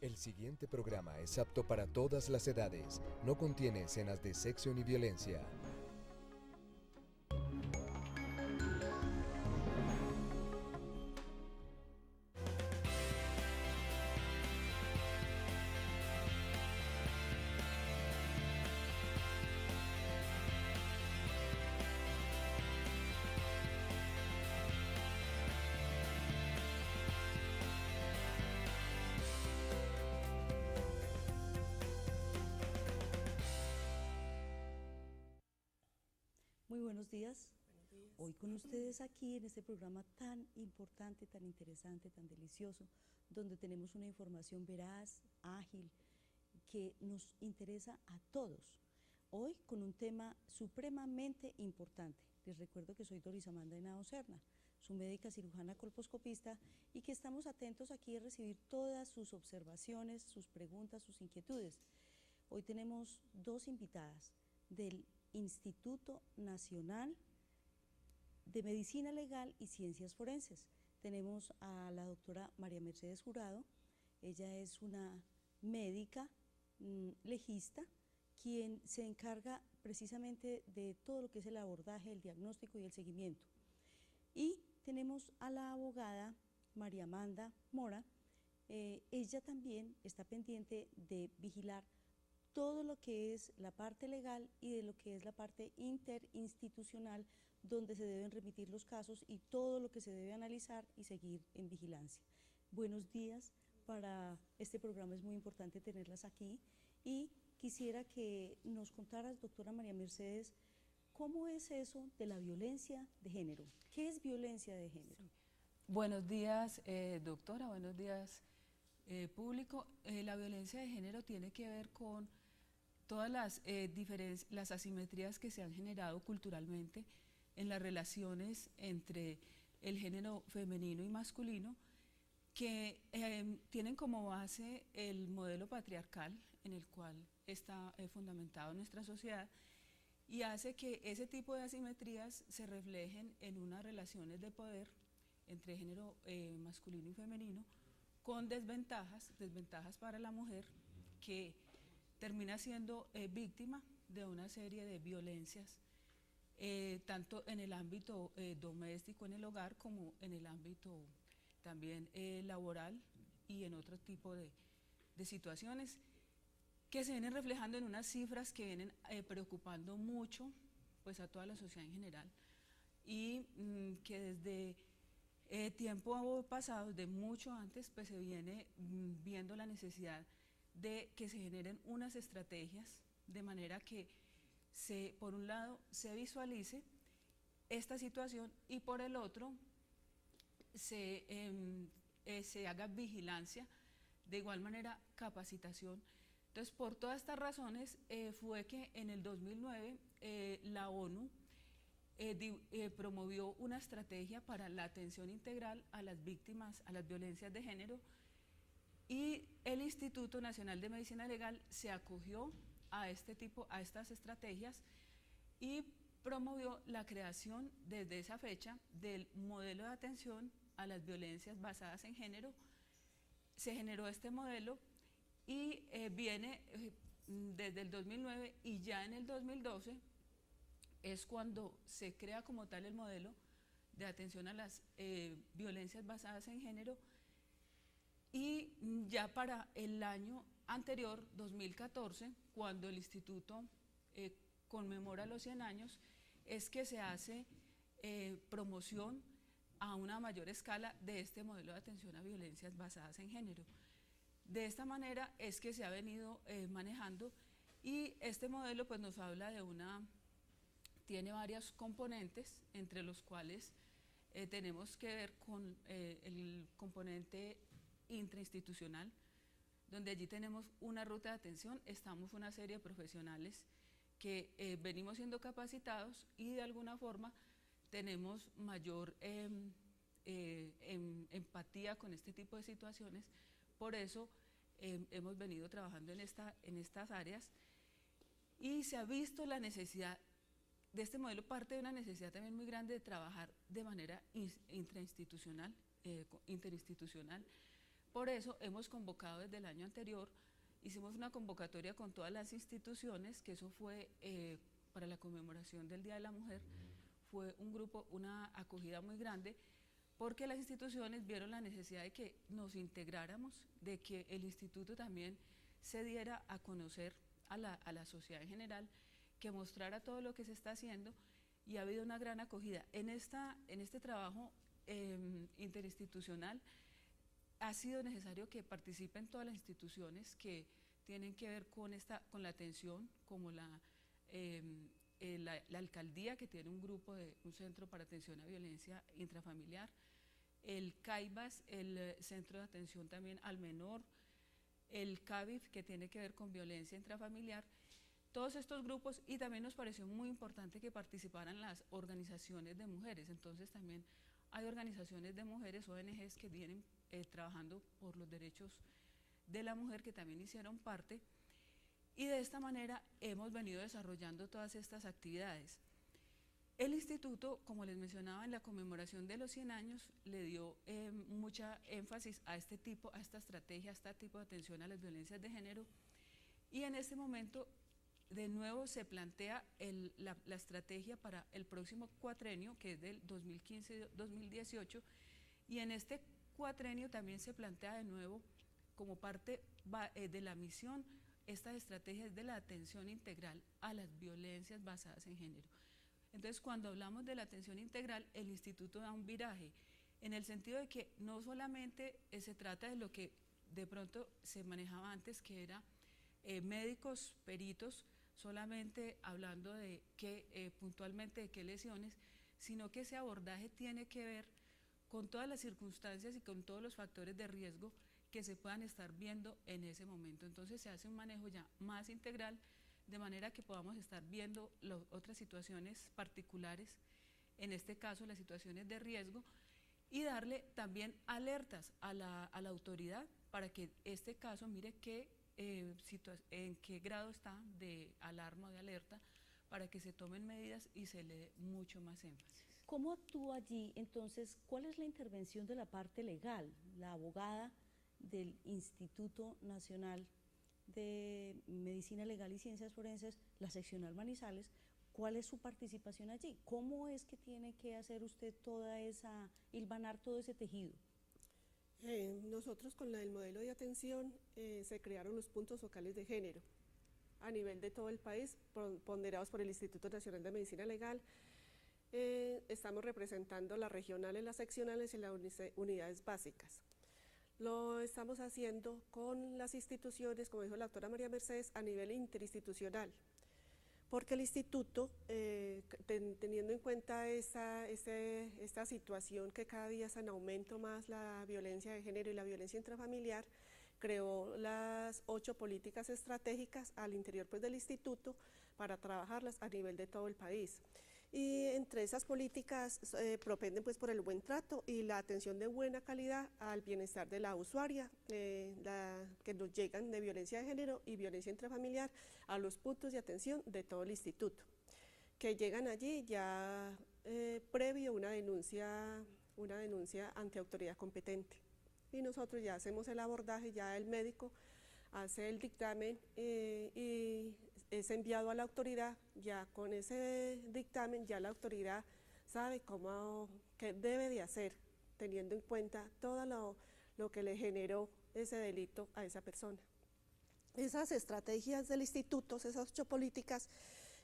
El siguiente programa es apto para todas las edades. No contiene escenas de sexo ni violencia. Muy buenos días. Hoy con ustedes aquí en este programa tan importante, tan interesante, tan delicioso, donde tenemos una información veraz, ágil, que nos interesa a todos. Hoy con un tema supremamente importante. Les recuerdo que soy Doris Amanda Henao Serna, su médica cirujana colposcopista, y que estamos atentos aquí a recibir todas sus observaciones, sus preguntas, sus inquietudes. Hoy tenemos dos invitadas del Instituto Nacional de Medicina Legal y Ciencias Forenses. Tenemos a la doctora María Mercedes Jurado. Ella es una médica legista, quien se encarga precisamente de todo lo que es el abordaje, el diagnóstico y el seguimiento. Y tenemos a la abogada María Amanda Mora. Ella también está pendiente de vigilar todo lo que es la parte legal y de lo que es la parte interinstitucional, donde se deben remitir los casos y todo lo que se debe analizar y seguir en vigilancia. Buenos días. Para este programa es muy importante tenerlas aquí y quisiera que nos contaras, doctora María Mercedes, ¿cómo es eso de la violencia de género? ¿Qué es violencia de género? Sí. Buenos días, doctora, buenos días, público. La violencia de género tiene que ver con todas las asimetrías que se han generado culturalmente en las relaciones entre el género femenino y masculino, que tienen como base el modelo patriarcal en el cual está fundamentado nuestra sociedad, y hace que ese tipo de asimetrías se reflejen en unas relaciones de poder entre género masculino y femenino, con desventajas para la mujer, que termina siendo víctima de una serie de violencias, tanto en el ámbito doméstico, en el hogar, como en el ámbito también laboral y en otro tipo de situaciones que se vienen reflejando en unas cifras que vienen preocupando mucho pues a toda la sociedad en general, y que desde tiempo pasado, de mucho antes, pues se viene viendo la necesidad de que se generen unas estrategias de manera que por un lado se visualice esta situación y por el otro se haga vigilancia, de igual manera capacitación. Entonces, por todas estas razones fue que en el 2009 la ONU promovió una estrategia para la atención integral a las víctimas, a las violencias de género, y el Instituto Nacional de Medicina Legal se acogió a estas estrategias y promovió la creación desde esa fecha del modelo de atención a las violencias basadas en género. Se generó este modelo y viene desde el 2009, y ya en el 2012 es cuando se crea como tal el modelo de atención a las violencias basadas en género. Y ya para el año anterior, 2014, cuando el instituto conmemora los 100 años, es que se hace promoción a una mayor escala de este modelo de atención a violencias basadas en género. De esta manera es que se ha venido manejando, y este modelo pues nos habla tiene varios componentes, entre los cuales tenemos que ver con el componente intrainstitucional, donde allí tenemos una ruta de atención, estamos una serie de profesionales que venimos siendo capacitados y de alguna forma tenemos mayor empatía con este tipo de situaciones. Por eso hemos venido trabajando en estas áreas, y se ha visto la necesidad de este modelo, parte de una necesidad también muy grande de trabajar de manera interinstitucional, Por eso hemos convocado desde el año anterior, hicimos una convocatoria con todas las instituciones, que eso fue para la conmemoración del Día de la Mujer, fue un grupo, una acogida muy grande, porque las instituciones vieron la necesidad de que nos integráramos, de que el instituto también se diera a conocer a la sociedad en general, que mostrara todo lo que se está haciendo, y ha habido una gran acogida. En este trabajo interinstitucional ha sido necesario que participen todas las instituciones que tienen que ver con la atención, como la alcaldía, que tiene un centro para atención a violencia intrafamiliar, el CAIBAS, el centro de atención también al menor, el CABIF, que tiene que ver con violencia intrafamiliar, todos estos grupos. Y también nos pareció muy importante que participaran las organizaciones de mujeres. Entonces también hay organizaciones de mujeres, ONGs, que vienen trabajando por los derechos de la mujer, que también hicieron parte, y de esta manera hemos venido desarrollando todas estas actividades. El instituto, como les mencionaba, en la conmemoración de los 100 años le dio mucha énfasis a esta estrategia, a este tipo de atención a las violencias de género, y en este momento de nuevo se plantea la estrategia para el próximo cuatrenio, que es del 2015-2018, y en este cuatrenio también se plantea de nuevo, como parte de la misión, estas estrategias de la atención integral a las violencias basadas en género. Entonces, cuando hablamos de la atención integral, el instituto da un viraje, en el sentido de que no solamente se trata de lo que de pronto se manejaba antes, que era médicos, peritos, solamente hablando de puntualmente de qué lesiones, sino que ese abordaje tiene que ver con todas las circunstancias y con todos los factores de riesgo que se puedan estar viendo en ese momento. Entonces se hace un manejo ya más integral, de manera que podamos estar viendo otras situaciones particulares, en este caso las situaciones de riesgo, y darle también alertas a la autoridad para que este caso mire en qué grado está de alarma o de alerta, para que se tomen medidas y se le dé mucho más énfasis. ¿Cómo actúa allí entonces? ¿Cuál es la intervención de la parte legal? La abogada del Instituto Nacional de Medicina Legal y Ciencias Forenses, la seccional Manizales, ¿cuál es su participación allí? ¿Cómo es que tiene que hacer usted hilvanar todo ese tejido? Nosotros con el modelo de atención se crearon los puntos focales de género a nivel de todo el país, ponderados por el Instituto Nacional de Medicina Legal. Estamos representando las regionales, las seccionales y las unidades básicas. Lo estamos haciendo con las instituciones, como dijo la doctora María Mercedes, a nivel interinstitucional, porque el instituto, teniendo en cuenta esta situación que cada día está en aumento más, la violencia de género y la violencia intrafamiliar, creó las 8 políticas estratégicas al interior del instituto para trabajarlas a nivel de todo el país. Y entre esas políticas propenden por el buen trato y la atención de buena calidad al bienestar de la usuaria, que nos llegan de violencia de género y violencia intrafamiliar a los puntos de atención de todo el instituto, que llegan allí ya previo una denuncia ante autoridad competente. Y nosotros ya hacemos el abordaje, ya el médico hace el dictamen y es enviado a la autoridad. Ya con ese dictamen ya la autoridad sabe qué debe de hacer, teniendo en cuenta todo lo que le generó ese delito a esa persona. Esas estrategias del instituto, esas 8 políticas,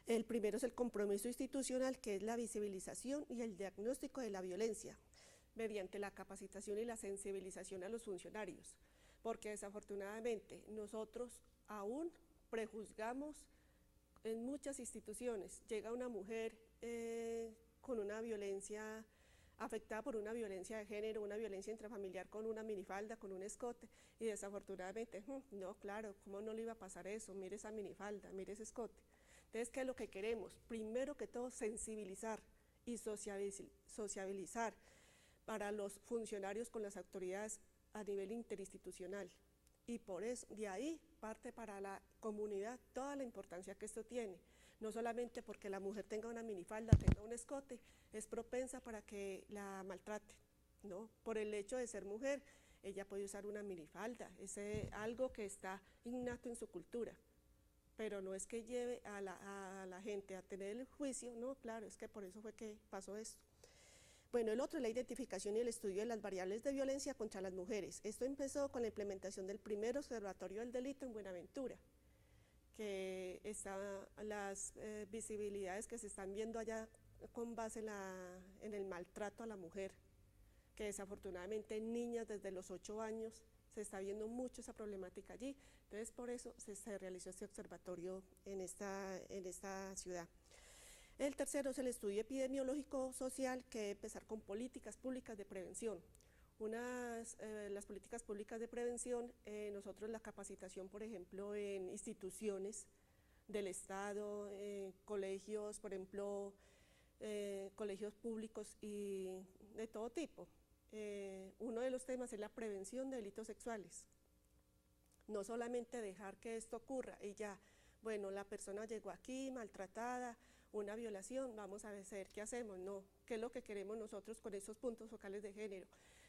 el primero es el compromiso institucional, que es la visibilización y el diagnóstico de la violencia, mediante la capacitación y la sensibilización a los funcionarios, porque desafortunadamente nosotros aún prejuzgamos en muchas instituciones. Llega una mujer con una violencia, afectada por una violencia de género, una violencia intrafamiliar, con una minifalda, con un escote, y desafortunadamente, no, claro, ¿cómo no le iba a pasar eso? Mire esa minifalda, mire ese escote. Entonces, ¿qué es lo que queremos? Primero que todo, sensibilizar y sociabilizar para los funcionarios con las autoridades a nivel interinstitucional. Y por eso, de ahí parte para la comunidad toda la importancia que esto tiene. No solamente porque la mujer tenga una minifalda, tenga un escote, es propensa para que la maltraten, ¿no? Por el hecho de ser mujer, ella puede usar una minifalda, es algo que está innato en su cultura, pero no es que lleve a la gente a tener el juicio, no, claro, es que por eso fue que pasó esto. Bueno, el otro es la identificación y el estudio de las variables de violencia contra las mujeres. Esto empezó con la implementación del primer observatorio del delito en Buenaventura, que las visibilidades que se están viendo allá con base en el maltrato a la mujer, que desafortunadamente en niñas desde los 8 años se está viendo mucho esa problemática allí. Entonces, por eso se realizó este observatorio en esta ciudad. El tercero es el estudio epidemiológico social, que debe empezar con políticas públicas de prevención. Las políticas públicas de prevención, nosotros la capacitación, por ejemplo, en instituciones del Estado, colegios, por ejemplo, colegios públicos y de todo tipo. Uno de los temas es la prevención de delitos sexuales. No solamente dejar que esto ocurra y ya, bueno, la persona llegó aquí maltratada, una violación, vamos a ver qué hacemos, no, qué es lo que queremos nosotros con esos puntos focales de género,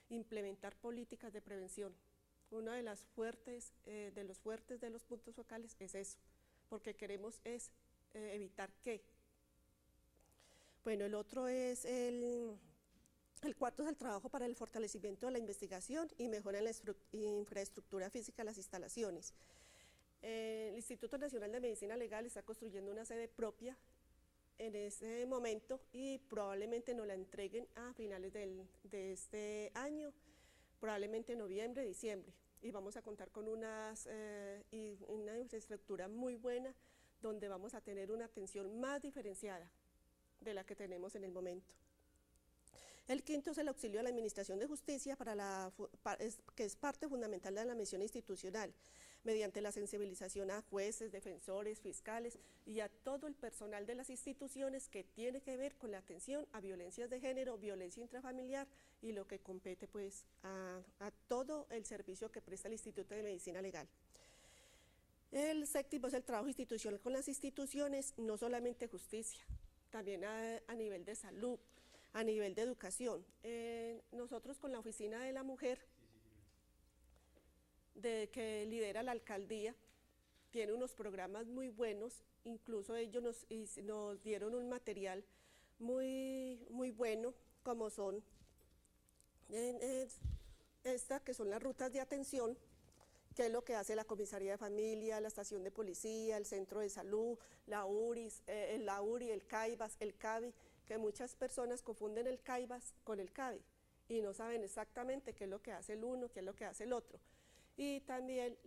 implementar políticas de prevención. Uno de los fuertes de los puntos focales es eso, porque queremos evitar qué. Bueno, el otro es el cuarto es el trabajo para el fortalecimiento de la investigación y mejora en la infraestructura física de las instalaciones. El Instituto Nacional de Medicina Legal está construyendo una sede propia en ese momento y probablemente nos la entreguen a finales de este año, probablemente en noviembre, diciembre, y vamos a contar con una infraestructura muy buena donde vamos a tener una atención más diferenciada de la que tenemos en el momento. El quinto es el auxilio a la Administración de Justicia, que es parte fundamental de la misión institucional, mediante la sensibilización a jueces, defensores, fiscales y a todo el personal de las instituciones que tiene que ver con la atención a violencias de género, violencia intrafamiliar y lo que compete pues a todo el servicio que presta el Instituto de Medicina Legal. El séptimo es el trabajo institucional con las instituciones, no solamente justicia, también a nivel de salud, a nivel de educación. Nosotros con la Oficina de la Mujer, que lidera la alcaldía, tiene unos programas muy buenos, incluso ellos nos dieron un material muy bueno, como son que son las rutas de atención, que es lo que hace la Comisaría de Familia, la Estación de Policía, el Centro de Salud, la URI, el CAIBAS, el CABI, que muchas personas confunden el CAIBAS con el CABI y no saben exactamente qué es lo que hace el uno, qué es lo que hace el otro. Y también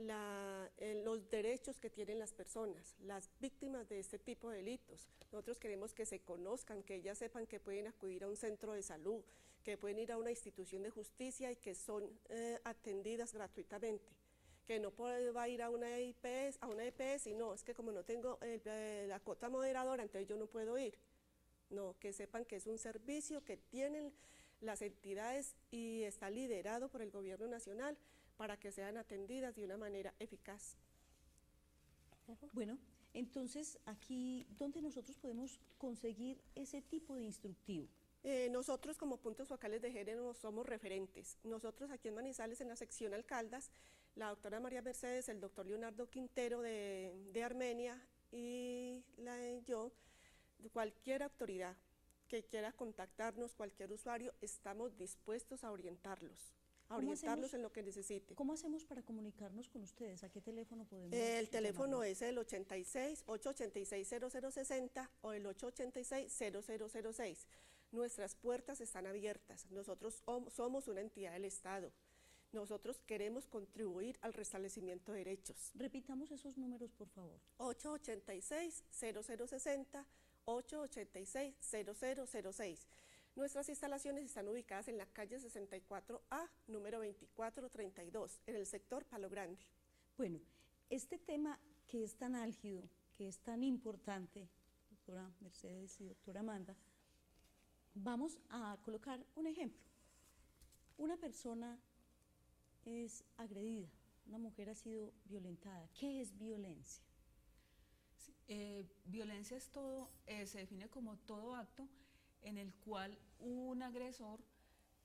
los derechos que tienen las personas, las víctimas de este tipo de delitos. Nosotros queremos que se conozcan, que ellas sepan que pueden acudir a un centro de salud, que pueden ir a una institución de justicia y que son atendidas gratuitamente. Que no va a ir a una EPS y no, es que como no tengo la cuota moderadora, entonces yo no puedo ir. No, que sepan que es un servicio que tienen las entidades y está liderado por el gobierno nacional para que sean atendidas de una manera eficaz. Bueno, entonces aquí, ¿dónde nosotros podemos conseguir ese tipo de instructivo? Nosotros como puntos focales de género somos referentes. Nosotros aquí en Manizales, en la sección Alcaldas, la doctora María Mercedes, el doctor Leonardo Quintero de Armenia y yo, cualquier autoridad que quiera contactarnos, cualquier usuario, estamos dispuestos a orientarlos en lo que necesite. ¿Cómo hacemos para comunicarnos con ustedes? ¿A qué teléfono podemos El teléfono llamarnos? es el 86-886-0060 o el 886-0006. Nuestras puertas están abiertas. Nosotros somos una entidad del Estado. Nosotros queremos contribuir al restablecimiento de derechos. Repitamos esos números, por favor. 886-0060, 886-0006. Nuestras instalaciones están ubicadas en la calle 64A, número 2432, en el sector Palo Grande. Bueno, este tema que es tan álgido, que es tan importante, doctora Mercedes y doctora Amanda, vamos a colocar un ejemplo. Una persona es agredida, una mujer ha sido violentada. ¿Qué es violencia? Violencia es todo, se define como todo acto en el cual un agresor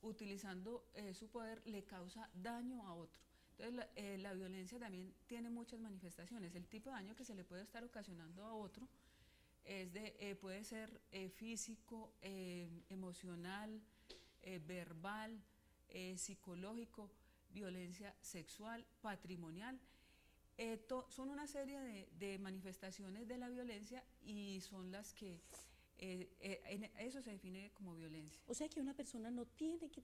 utilizando su poder, le causa daño a otro. Entonces la violencia también tiene muchas manifestaciones. El tipo de daño que se le puede estar ocasionando a otro puede ser físico, emocional, verbal, psicológico, violencia sexual, patrimonial. Son una serie de manifestaciones de la violencia y son las que eso se define como violencia. O sea que una persona no tiene que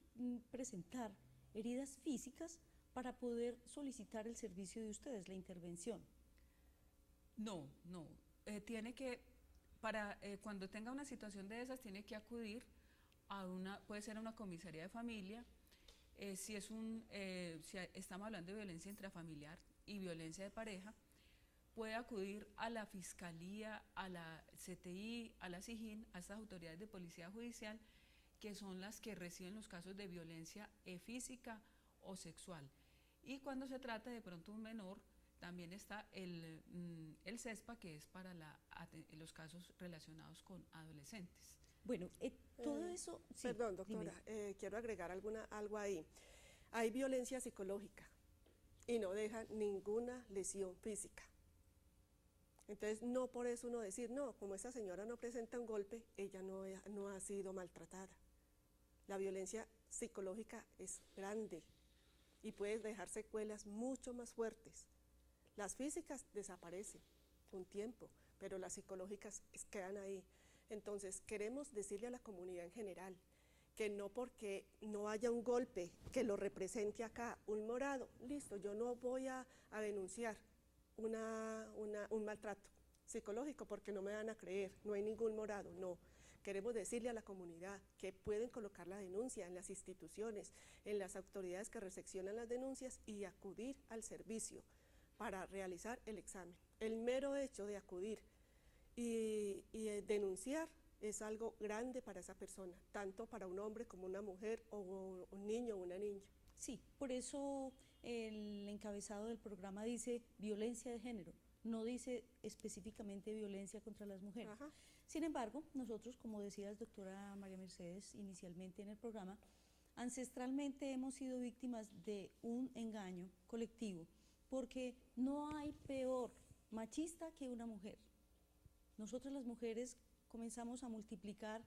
presentar heridas físicas para poder solicitar el servicio de ustedes, la intervención. No, tiene que, cuando tenga una situación de esas, tiene que acudir puede ser a una comisaría de familia, si estamos hablando de violencia intrafamiliar y violencia de pareja, puede acudir a la Fiscalía, a la CTI, a la SIJIN, a estas autoridades de policía judicial, que son las que reciben los casos de violencia física o sexual. Y cuando se trata de pronto un menor, también está el CESPA, que es para los casos relacionados con adolescentes. Bueno, todo eso... Sí, perdón, doctora, quiero agregar algo ahí. Hay violencia psicológica y no deja ninguna lesión física. Entonces, no por eso uno decir, no, como esa señora no presenta un golpe, ella no ha sido maltratada. La violencia psicológica es grande y puede dejar secuelas mucho más fuertes. Las físicas desaparecen un tiempo, pero las psicológicas quedan ahí. Entonces, queremos decirle a la comunidad en general que no porque no haya un golpe que lo represente acá, un morado, listo, yo no voy a denunciar un maltrato psicológico porque no me van a creer, no hay ningún morado, no. Queremos decirle a la comunidad que pueden colocar la denuncia en las instituciones, en las autoridades que recepcionan las denuncias y acudir al servicio para realizar el examen. El mero hecho de acudir y denunciar es algo grande para esa persona, tanto para un hombre como una mujer o un niño o una niña. Sí, por eso el encabezado del programa dice violencia de género, no dice específicamente violencia contra las mujeres. Ajá. Sin embargo, nosotros, como decía la doctora María Mercedes inicialmente en el programa, ancestralmente hemos sido víctimas de un engaño colectivo, porque no hay peor machista que una mujer. Nosotras las mujeres comenzamos a multiplicar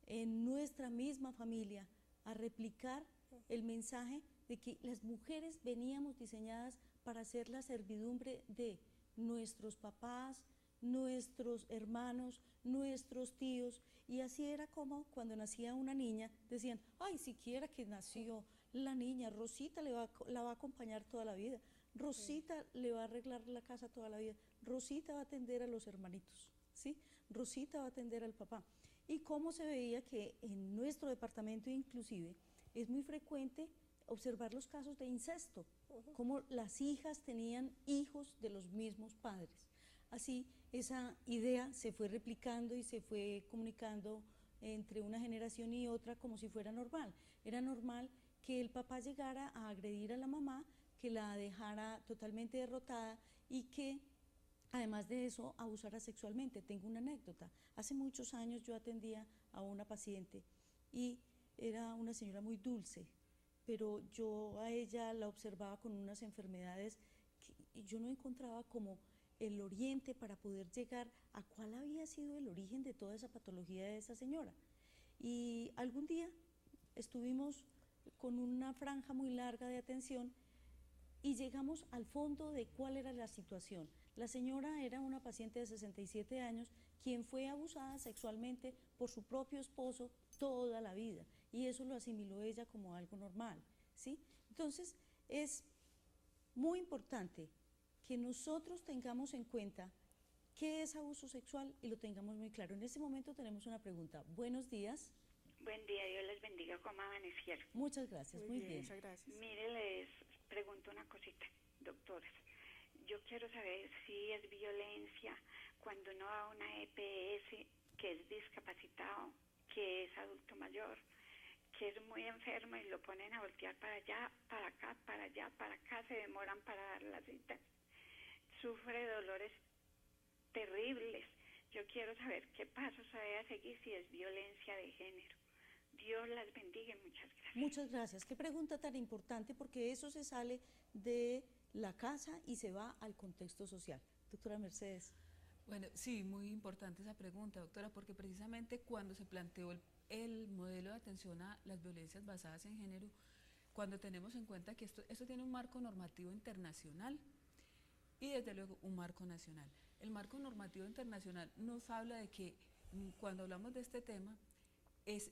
en nuestra misma familia, a replicar el mensaje de que las mujeres veníamos diseñadas para ser la servidumbre de nuestros papás, nuestros hermanos, nuestros tíos, y así era como cuando nacía una niña decían, ay, siquiera que nació la niña, Rosita la va a acompañar toda la vida, Rosita le va a arreglar la casa toda la vida, Rosita va a atender a los hermanitos, ¿sí? Rosita va a atender al papá. Y cómo se veía que en nuestro departamento inclusive es muy frecuente observar los casos de incesto, cómo las hijas tenían hijos de los mismos padres. Así, esa idea se fue replicando y se fue comunicando entre una generación y otra como si fuera normal. Era normal que el papá llegara a agredir a la mamá, que la dejara totalmente derrotada y que, además de eso, abusara sexualmente. Tengo una anécdota. Hace muchos años yo atendía a una paciente y era una señora muy dulce, pero yo a ella la observaba con unas enfermedades que yo no encontraba como el oriente para poder llegar a cuál había sido el origen de toda esa patología de esa señora. Y algún día estuvimos con una franja muy larga de atención y llegamos al fondo de cuál era la situación. La señora era una paciente de 67 años quien fue abusada sexualmente por su propio esposo toda la vida y eso lo asimiló ella como algo normal, ¿sí? Entonces es muy importante que nosotros tengamos en cuenta qué es abuso sexual y lo tengamos muy claro. En este momento tenemos una pregunta. Buenos días. Buen día, Dios les bendiga, ¿cómo amanecieron? Muchas gracias, muy bien. Muchas gracias. Mire, les pregunto una cosita, doctores. Yo quiero saber si es violencia cuando uno va a una EPS, que es discapacitado, que es adulto mayor, que es muy enfermo y lo ponen a voltear para allá, para acá, para allá, para acá, se demoran para dar la cita. Sufre dolores terribles. Yo quiero saber qué pasos se debe seguir si es violencia de género. Dios las bendiga, muchas gracias. Muchas gracias. Qué pregunta tan importante, porque eso se sale de la casa y se va al contexto social. Doctora Mercedes. Bueno, sí, muy importante esa pregunta, doctora, porque precisamente cuando se planteó el modelo de atención a las violencias basadas en género, cuando tenemos en cuenta que esto tiene un marco normativo internacional y desde luego un marco nacional. El marco normativo internacional nos habla de que cuando hablamos de este tema,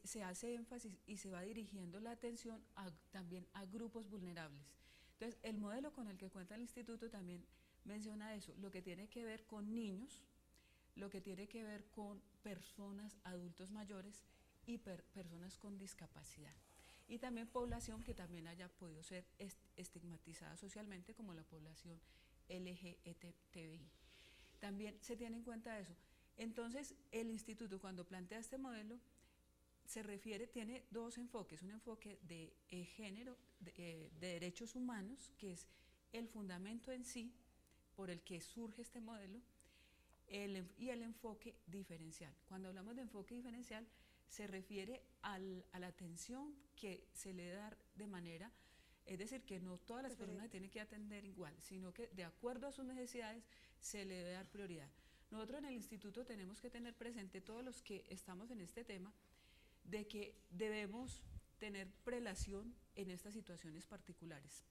se hace énfasis y se va dirigiendo la atención también a grupos vulnerables. Entonces, el modelo con el que cuenta el instituto también menciona eso, lo que tiene que ver con niños, lo que tiene que ver con personas, adultos mayores y personas con discapacidad. Y también población que también haya podido ser estigmatizada socialmente, como la población LGBTI. También se tiene en cuenta eso. Entonces, el instituto cuando plantea este modelo, tiene dos enfoques, un enfoque de género, de derechos humanos, que es el fundamento en sí por el que surge este modelo, y el enfoque diferencial. Cuando hablamos de enfoque diferencial, se refiere a la atención que se le da de manera, es decir, que no todas las personas tienen que atender igual, sino que de acuerdo a sus necesidades se le debe dar prioridad. Nosotros en el instituto tenemos que tener presente, todos los que estamos en este tema, de que debemos tener prelación en estas situaciones particulares,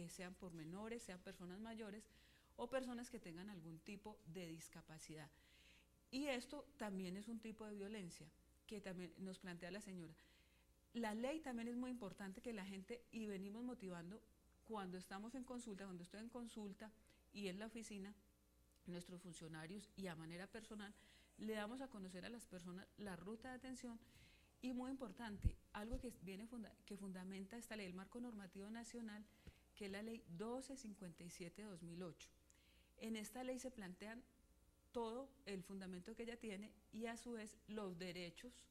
sean por menores, sean personas mayores o personas que tengan algún tipo de discapacidad. Y esto también es un tipo de violencia que también nos plantea la señora. La ley también es muy importante que la gente, y venimos motivando cuando estamos en consulta, cuando estoy en consulta y en la oficina, nuestros funcionarios y a manera personal, le damos a conocer a las personas la ruta de atención. Y muy importante, algo que fundamenta esta ley, el marco normativo nacional, que es la ley 1257-2008. En esta ley se plantean todo el fundamento que ella tiene y a su vez los derechos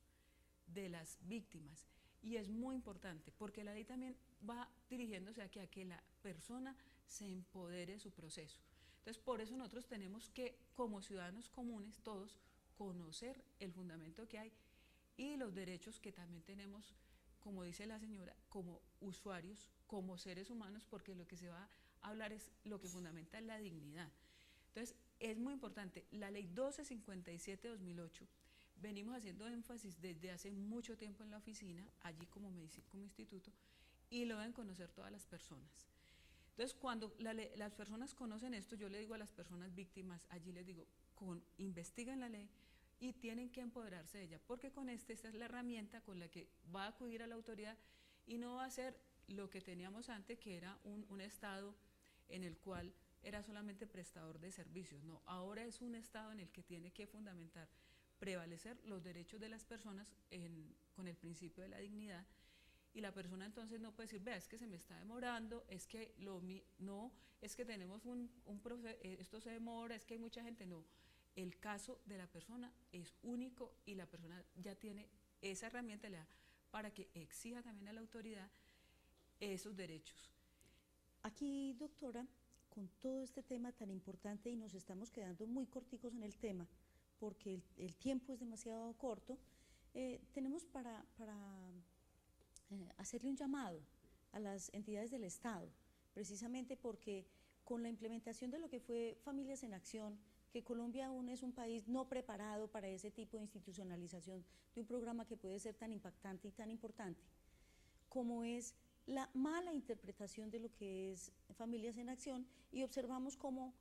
de las víctimas. Y es muy importante porque la ley también va dirigiéndose a que la persona se empodere de su proceso. Entonces, por eso nosotros tenemos que, como ciudadanos comunes, todos, conocer el fundamento que hay y los derechos que también tenemos, como dice la señora, como usuarios, como seres humanos, porque lo que se va a hablar es lo que fundamenta la dignidad. Entonces, es muy importante, la ley 1257-2008, venimos haciendo énfasis desde hace mucho tiempo en la oficina, allí como instituto, y lo deben conocer todas las personas. Entonces, cuando las personas conocen esto, yo le digo a las personas víctimas, allí les digo, investiguen la ley y tienen que empoderarse de ella, porque con esta es la herramienta con la que va a acudir a la autoridad y no va a ser lo que teníamos antes, que era un Estado en el cual era solamente prestador de servicios. No, ahora es un Estado en el que tiene que fundamentar, prevalecer los derechos de las personas con el principio de la dignidad. Y la persona entonces no puede decir, vea, es que se me está demorando, es que no, es que tenemos esto se demora, es que hay mucha gente. No, el caso de la persona es único y la persona ya tiene esa herramienta para que exija también a la autoridad esos derechos. Aquí, doctora, con todo este tema tan importante, y nos estamos quedando muy corticos en el tema, porque el tiempo es demasiado corto, tenemos para hacerle un llamado a las entidades del Estado, precisamente porque con la implementación de lo que fue Familias en Acción, que Colombia aún es un país no preparado para ese tipo de institucionalización de un programa que puede ser tan impactante y tan importante, como es la mala interpretación de lo que es Familias en Acción, y observamos cómo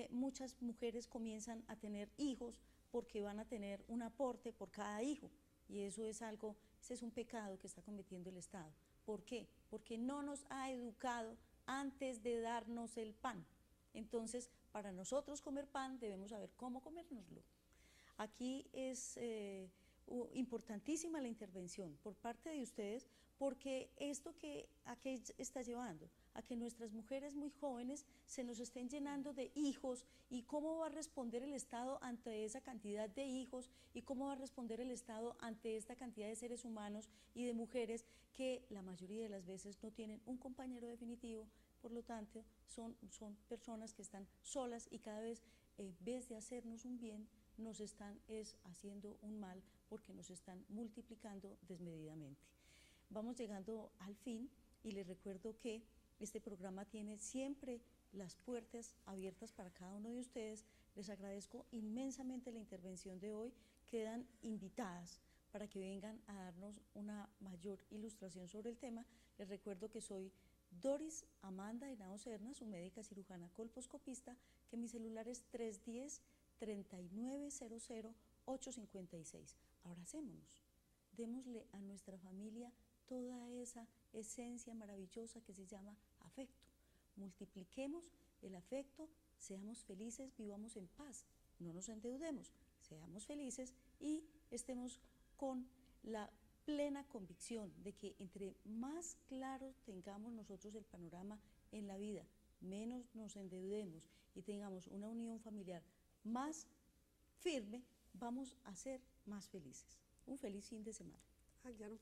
muchas mujeres comienzan a tener hijos porque van a tener un aporte por cada hijo, y eso es ese es un pecado que está cometiendo el Estado. ¿Por qué? Porque no nos ha educado antes de darnos el pan. Entonces, para nosotros comer pan debemos saber cómo comérnoslo. Aquí es importantísima la intervención por parte de ustedes, porque ¿a qué está llevando? A que nuestras mujeres muy jóvenes se nos estén llenando de hijos, y cómo va a responder el Estado ante esa cantidad de hijos, y cómo va a responder el Estado ante esta cantidad de seres humanos y de mujeres que la mayoría de las veces no tienen un compañero definitivo. Por lo tanto, son personas que están solas, y cada vez, en vez de hacernos un bien, nos están haciendo un mal porque nos están multiplicando desmedidamente. Vamos llegando al fin y les recuerdo que este programa tiene siempre las puertas abiertas para cada uno de ustedes. Les agradezco inmensamente la intervención de hoy. Quedan invitadas para que vengan a darnos una mayor ilustración sobre el tema. Les recuerdo que soy Doris Amanda Henao Serna, su médica cirujana colposcopista, que mi celular es 310-3900-856. Abracémonos, démosle a nuestra familia toda esa esencia maravillosa que se llama afecto. Multipliquemos el afecto, seamos felices, vivamos en paz, no nos endeudemos, seamos felices y estemos con la plena convicción de que entre más claro tengamos nosotros el panorama en la vida, menos nos endeudemos y tengamos una unión familiar más firme, vamos a ser más felices. Un feliz fin de semana. Ya no,